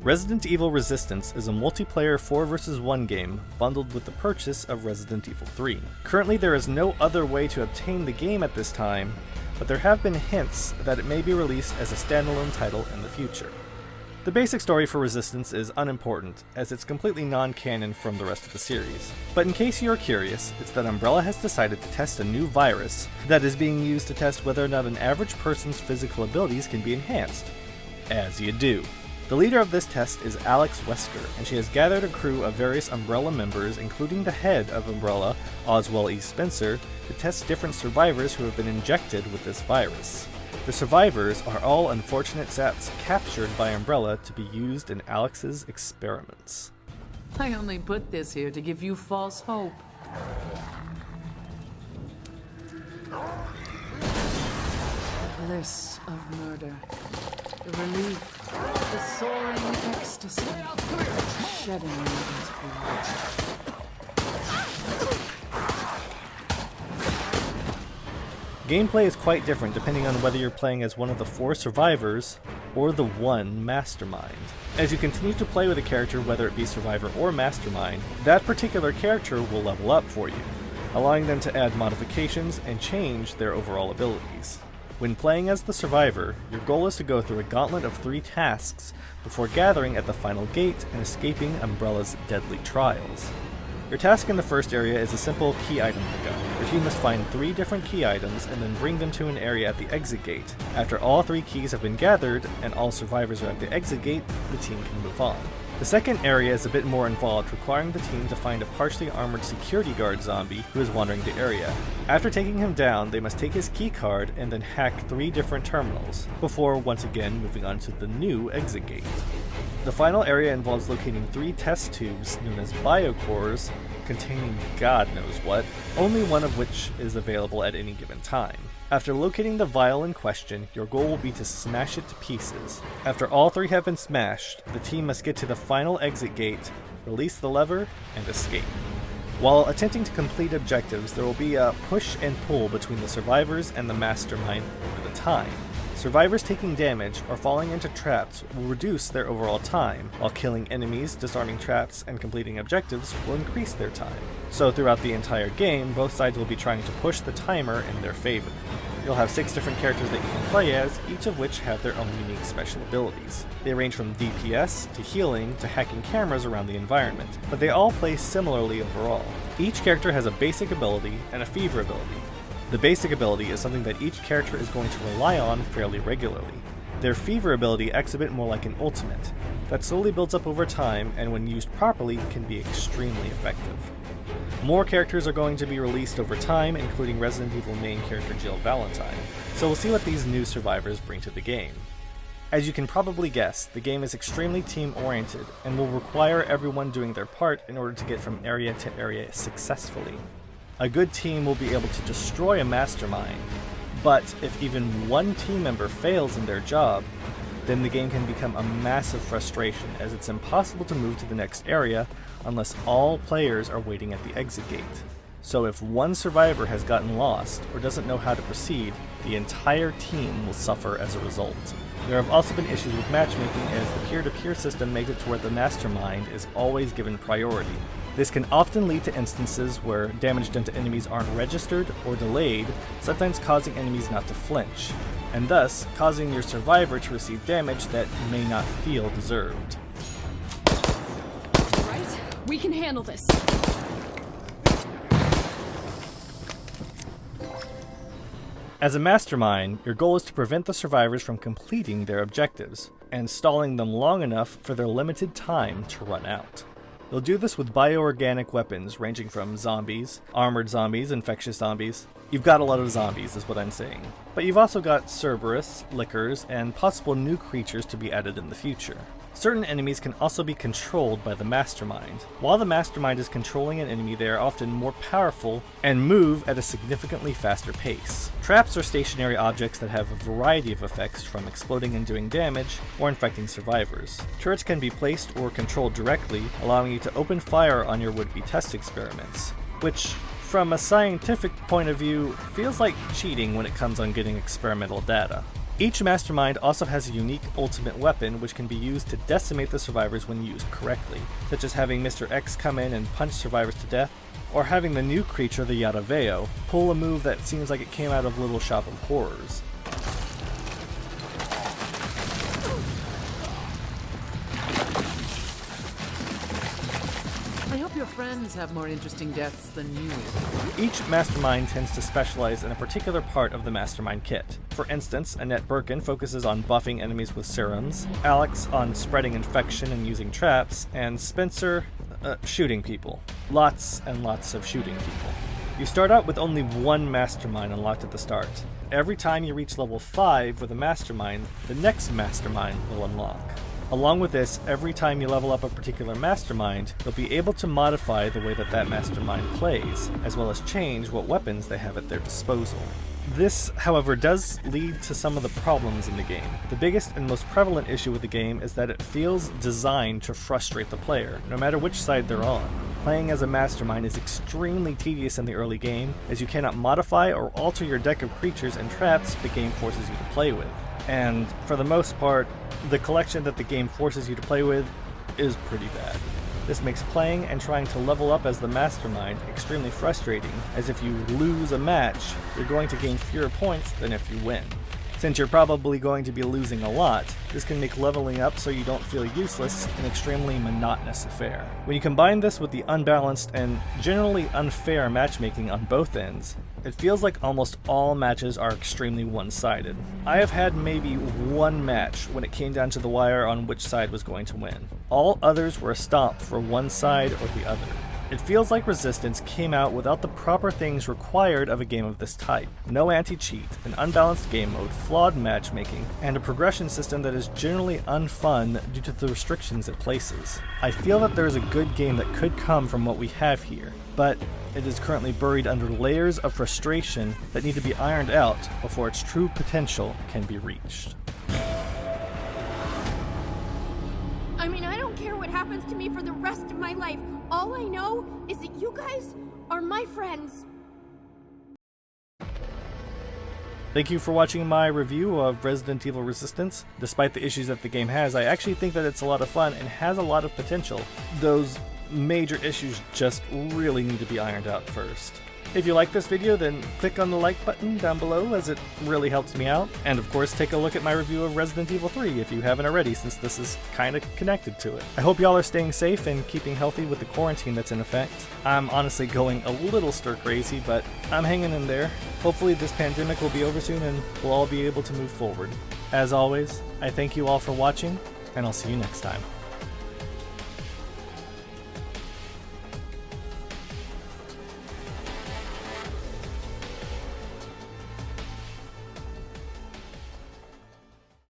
Resident Evil Resistance is a multiplayer 4 vs 1 game bundled with the purchase of Resident Evil 3. Currently there is no other way to obtain the game at this time, but there have been hints that it may be released as a standalone title in the future. The basic story for Resistance is unimportant, as it's completely non-canon from the rest of the series. But in case you're curious, it's that Umbrella has decided to test a new virus that is being used to test whether or not an average person's physical abilities can be enhanced. As you do. The leader of this test is Alex Wesker, and she has gathered a crew of various Umbrella members, including the head of Umbrella, Oswald E. Spencer, to test different survivors who have been injected with this virus. The survivors are all unfortunate sats captured by Umbrella to be used in Alex's experiments. I only put this here to give you false hope. The bliss of murder. The relief, the soaring ecstasy, shedding mother's blood. Gameplay is quite different depending on whether you're playing as one of the 4 survivors or the one mastermind. As you continue to play with a character, whether it be survivor or mastermind, that particular character will level up for you, allowing them to add modifications and change their overall abilities. When playing as the survivor, your goal is to go through a gauntlet of 3 tasks before gathering at the final gate and escaping Umbrella's deadly trials. Your task in the first area is a simple key item pickup. Your team must find 3 different key items and then bring them to an area at the exit gate. After all 3 keys have been gathered and all survivors are at the exit gate, the team can move on. The second area is a bit more involved, requiring the team to find a partially armored security guard zombie who is wandering the area. After taking him down, they must take his key card and then hack 3 different terminals, before once again moving on to the new exit gate. The final area involves locating 3 test tubes known as biocores, containing God knows what, only one of which is available at any given time. After locating the vial in question, your goal will be to smash it to pieces. After all 3 have been smashed, the team must get to the final exit gate, release the lever, and escape. While attempting to complete objectives, there will be a push and pull between the survivors and the mastermind over the time. Survivors taking damage or falling into traps will reduce their overall time, while killing enemies, disarming traps, and completing objectives will increase their time. So throughout the entire game, both sides will be trying to push the timer in their favor. You'll have 6 different characters that you can play as, each of which have their own unique special abilities. They range from DPS, to healing, to hacking cameras around the environment, but they all play similarly overall. Each character has a basic ability and a fever ability. The basic ability is something that each character is going to rely on fairly regularly. Their fever ability acts a bit more like an ultimate, that slowly builds up over time and when used properly can be extremely effective. More characters are going to be released over time, including Resident Evil main character Jill Valentine, so we'll see what these new survivors bring to the game. As you can probably guess, the game is extremely team-oriented and will require everyone doing their part in order to get from area to area successfully. A good team will be able to destroy a mastermind, but if even one team member fails in their job, then the game can become a massive frustration, as it's impossible to move to the next area unless all players are waiting at the exit gate. So if one survivor has gotten lost or doesn't know how to proceed, the entire team will suffer as a result. There have also been issues with matchmaking, as the peer-to-peer system makes it to where the mastermind is always given priority. This can often lead to instances where damage done to enemies aren't registered or delayed, sometimes causing enemies not to flinch, and thus causing your survivor to receive damage that may not feel deserved. Right, we can handle this. As a mastermind, your goal is to prevent the survivors from completing their objectives, and stalling them long enough for their limited time to run out. You'll do this with bioorganic weapons ranging from zombies, armored zombies, infectious zombies. You've got a lot of zombies is what I'm saying. But you've also got Cerberus, Lickers, and possible new creatures to be added in the future. Certain enemies can also be controlled by the Mastermind. While the Mastermind is controlling an enemy, they are often more powerful and move at a significantly faster pace. Traps are stationary objects that have a variety of effects, from exploding and doing damage, or infecting survivors. Turrets can be placed or controlled directly, allowing you to open fire on your would-be test experiments, which, from a scientific point of view, feels like cheating when it comes on getting experimental data. Each mastermind also has a unique ultimate weapon which can be used to decimate the survivors when used correctly, such as having Mr. X come in and punch survivors to death, or having the new creature, the Yaraveo, pull a move that seems like it came out of Little Shop of Horrors. I hope your friends have more interesting deaths than you. Each mastermind tends to specialize in a particular part of the mastermind kit. For instance, Annette Birkin focuses on buffing enemies with serums, Alex on spreading infection and using traps, and Spencer, shooting people. Lots and lots of shooting people. You start out with only one mastermind unlocked at the start. Every time you reach level 5 with a mastermind, the next mastermind will unlock. Along with this, every time you level up a particular mastermind, you'll be able to modify the way that mastermind plays, as well as change what weapons they have at their disposal. This, however, does lead to some of the problems in the game. The biggest and most prevalent issue with the game is that it feels designed to frustrate the player, no matter which side they're on. Playing as a mastermind is extremely tedious in the early game, as you cannot modify or alter your deck of creatures and traps the game forces you to play with. And for the most part, the collection that the game forces you to play with is pretty bad. This makes playing and trying to level up as the mastermind extremely frustrating, as if you lose a match, you're going to gain fewer points than if you win. Since you're probably going to be losing a lot, this can make leveling up so you don't feel useless an extremely monotonous affair. When you combine this with the unbalanced and generally unfair matchmaking on both ends, it feels like almost all matches are extremely one-sided. I have had maybe one match when it came down to the wire on which side was going to win. All others were a stomp for one side or the other. It feels like Resistance came out without the proper things required of a game of this type. No anti-cheat, an unbalanced game mode, flawed matchmaking, and a progression system that is generally unfun due to the restrictions it places. I feel that there is a good game that could come from what we have here, but it is currently buried under layers of frustration that need to be ironed out before its true potential can be reached. I mean, I don't care what happens to me for the rest of my life. All I know is that you guys are my friends. Thank you for watching my review of Resident Evil Resistance. Despite the issues that the game has, I actually think that it's a lot of fun and has a lot of potential. Those major issues just really need to be ironed out first. If you like this video, then click on the like button down below, as it really helps me out. And of course, take a look at my review of Resident Evil 3 if you haven't already, since this is kind of connected to it. I hope y'all are staying safe and keeping healthy with the quarantine that's in effect. I'm honestly going a little stir crazy, but I'm hanging in there. Hopefully this pandemic will be over soon and we'll all be able to move forward. As always, I thank you all for watching, and I'll see you next time.